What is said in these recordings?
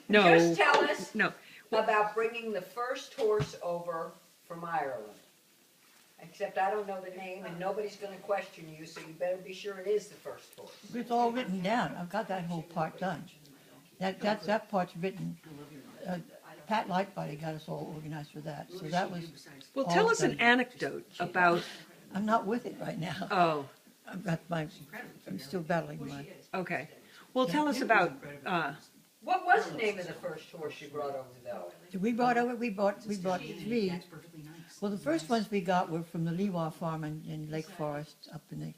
No. Just tell us No. about bringing the first horse over from Ireland. Except I don't know the name and nobody's gonna question you, so you better be sure it is the first horse. It's all written down. I've got that whole part done. That part's written. Pat Lightbody got us all organized for that, so that was. Well, all tell us an done. anecdote about, I'm not with it right now. oh, I'm still battling my. okay. Well, tell us about, What was the name of the first horse you brought over though? We bought 3. Well, the first ones we got were from the Lewa farm in Lake Forest up in the.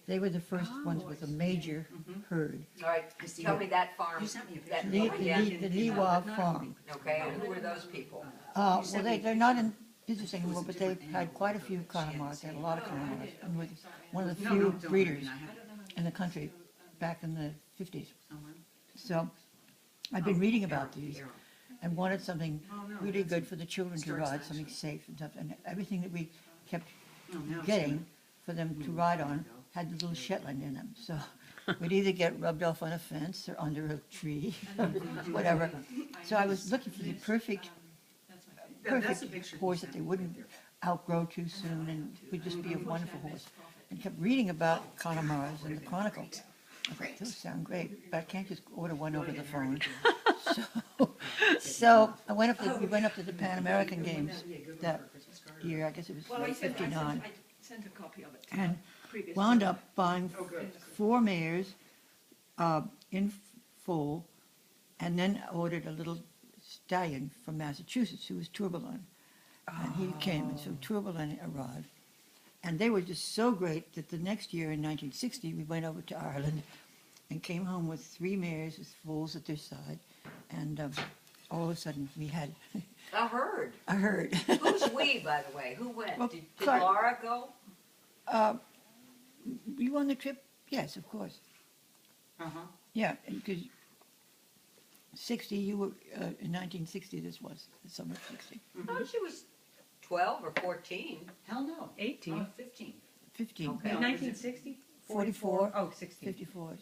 They were the first ones with a major herd. All right, tell me that farm, that The name again. Lewa farm. Okay, and who were those people? Well, they're not in business anymore, but they had quite a few Connemars. They had a lot of Connemars, and were one of the few breeders in the country back in the 50s. So I've been reading about these and wanted something really good for the children to ride, something safe and stuff. And everything that we kept getting for them to ride on had the little Shetland in them. So we'd either get rubbed off on a fence or under a tree, whatever. So I was looking for the perfect horse that they wouldn't outgrow too soon and would just be a wonderful horse. And kept reading about Connemars in the Chronicle. I thought, those sound great, but I can't just order one over the phone. So we went up to the Pan American Games that year, I guess it was 59, I sent a copy of it. and wound up buying 4 mares in full, and then ordered a little stallion from Massachusetts who was Tourbillon. And he came, and so Tourbillon arrived. And they were just so great that the next year in 1960, we went over to Ireland and came home with 3 mares with foals at their side. And all of a sudden, we had A herd. a herd. Who's we, by the way? Who went? Well, Did Clark- Laura go? You won the trip? Yes, of course. Yeah, because 60, you were, in 1960, this was, the summer of 60. Oh, she was 12 or 14. Hell no. 18. 15. 15. Okay. In 1960? 44. Oh, 60. 54s.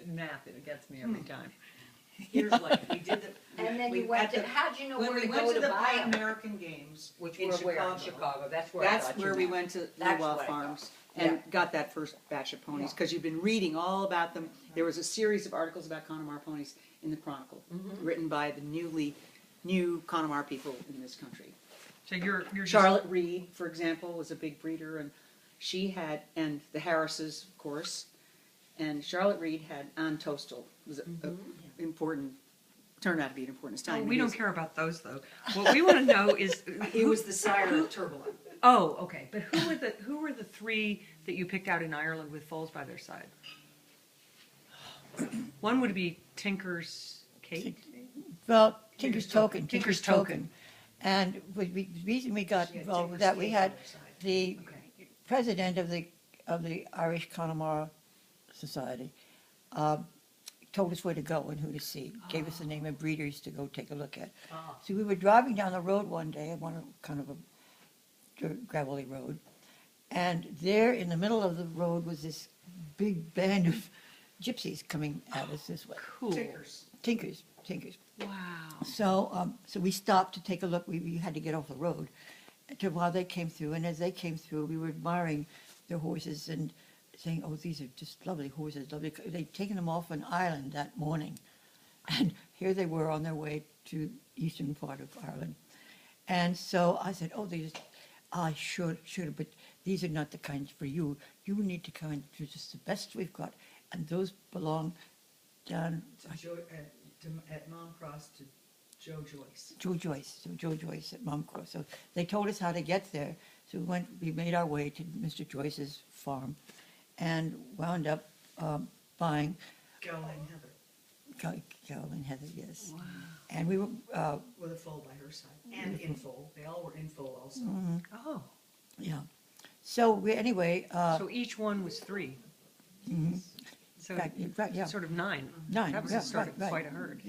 Math, it gets me every time. Here's like, we did the. And then we- you went at to, the- how'd you know When where we to went go to to the buy Pan them? American Games, Which in were where? Chicago. In Chicago, that's where I That's thought you where we meant. went to That's Lewa what I Farms thought. and got that first batch of ponies, because you've been reading all about them. There was a series of articles about Connemar ponies in the Chronicle, written by the new Connemar people in this country. So you're Charlotte Reed, for example, was a big breeder, and she had, and the Harrises, of course, and Charlotte Reed had Ann Tostel, was important, turned out to be an important Oh, stallion. we don't care about those though. What we want to know is He was the sire of Tourbillon. Oh, okay. But who were the 3 that you picked out in Ireland with foals by their side? One would be Tinker's Cake. Well, Tinker's Token. Tinker's Token. And the reason we got involved with that, we had the president of the Irish Connemara Society told us where to go and who to see, gave us the name of breeders to go take a look at. So we were driving down the road one day, kind of a gravelly road, and there in the middle of the road was this big band of gypsies coming at us this way. Cool. Tinkers. Wow. So we stopped to take a look. We had to get off the road while they came through. And as they came through, we were admiring their horses and saying, "Oh, these are just lovely horses." Lovely. They'd taken them off an island that morning, and here they were on their way to eastern part of Ireland. And so I said, "Oh, I should, but these are not the kinds for you. You need to come to just the best we've got, and those belong down." At Mom Cross to Joe Joyce. Joe Joyce at Mom Cross. So they told us how to get there. So we made our way to Mr. Joyce's farm and wound up buying Caroline Heather, Carolyn Heather, yes. Wow. And we were, with a foal by her side, and in foal. They all were in foal also. Oh. yeah. So anyway, So each one was 3. So yeah. sort of 9. 9, That was yeah, the start of right. quite a herd.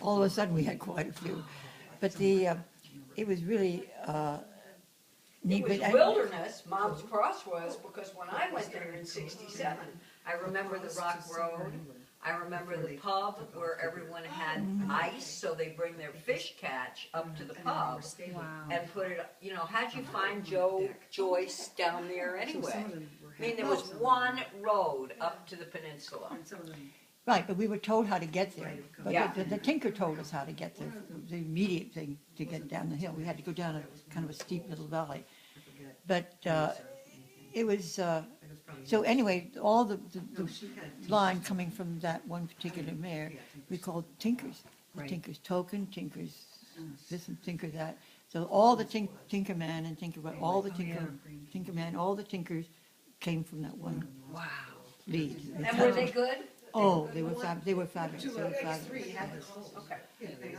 All of a sudden we had quite a few. But it was really neat. It was But wilderness, Mom's Cross was, because when I went there in 67, I remember the Rock Road, I remember the pub where everyone had ice, so they bring their fish catch up to the pub and put it, you know, how'd you find Joyce down there anyway? I mean, there was one road up to the peninsula. Right, but we were told how to get there. But Yeah. the tinker told us how to get there, the immediate thing to get down the hill. We had to go down a kind of a steep little valley. But it was, so anyway, all the line coming from that one particular mayor, we called tinkers. The tinkers token, tinkers this and tinker that. So all the tinker man and tinker, all the tinker man, all the tinkers came from that one Wow. lead. And were they good? Oh, they were fabulous. They were fabulous. Okay.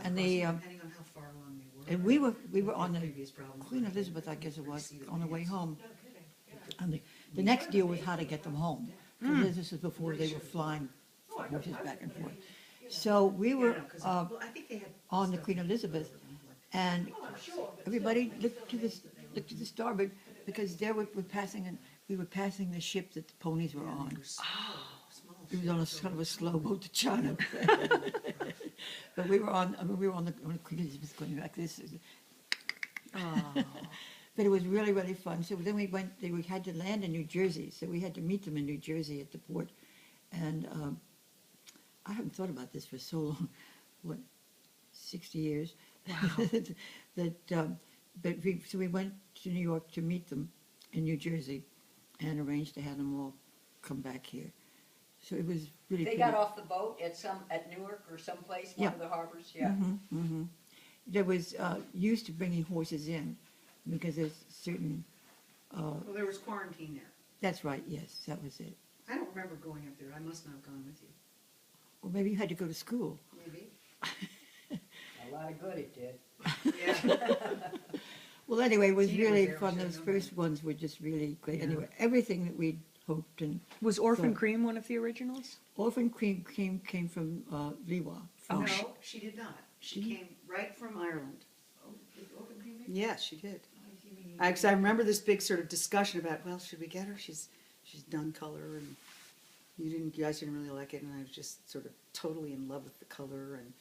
And they, Depending on how far along they were. and we were on the Previous problems. Queen Elizabeth, I guess it was, on the way home. And the next deal was how to get them home. 'Cause this was before they were flying horses back and forth. So we were Well, I think they had on the Queen Elizabeth, and everybody looked to the starboard because there we were passing the ship that the ponies were on. It was on a kind of a slow boat to China. But we were on the Queen Elizabeth going like this. But it was really, really fun. So then we had to land in New Jersey. So we had to meet them in New Jersey at the port. And I haven't thought about this for so long, 60 years? So we went to New York to meet them in New Jersey and arranged to have them all come back here. So it was really They pretty. got off the boat at Newark or someplace, one of the harbors, yeah. There was used to bringing horses in because there's certain, Well, there was quarantine there. that's right, yes, that was it. I don't remember going up there. I must not have gone with you. Or maybe you had to go to school. Maybe. A lot of good it did. Yeah. Well, anyway, it was Tina was really there, fun. she Those had no first ones were just really great. Yeah. Anyway, everything that we'd hoped and Was Orphan So- Cream one of the originals? Orphan Cream came from Liwa. Oh, No, she did not. She came right from Ireland. Yes, she did. I remember this big sort of discussion about, well, should we get her? She's done color, and you guys didn't really like it, and I was just sort of totally in love with the color, and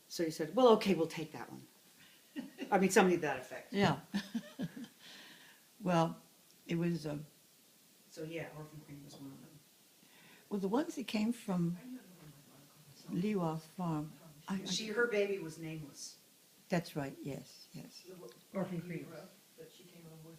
so you said, well, okay, we'll take that one. I mean, something to that effect. Yeah. Well, it was, So yeah, Orphan Cream was one of them. well, the ones that came from Liwa Farm. Her baby was nameless. That's right, yes, yes. Orphan Cream. That she came up with.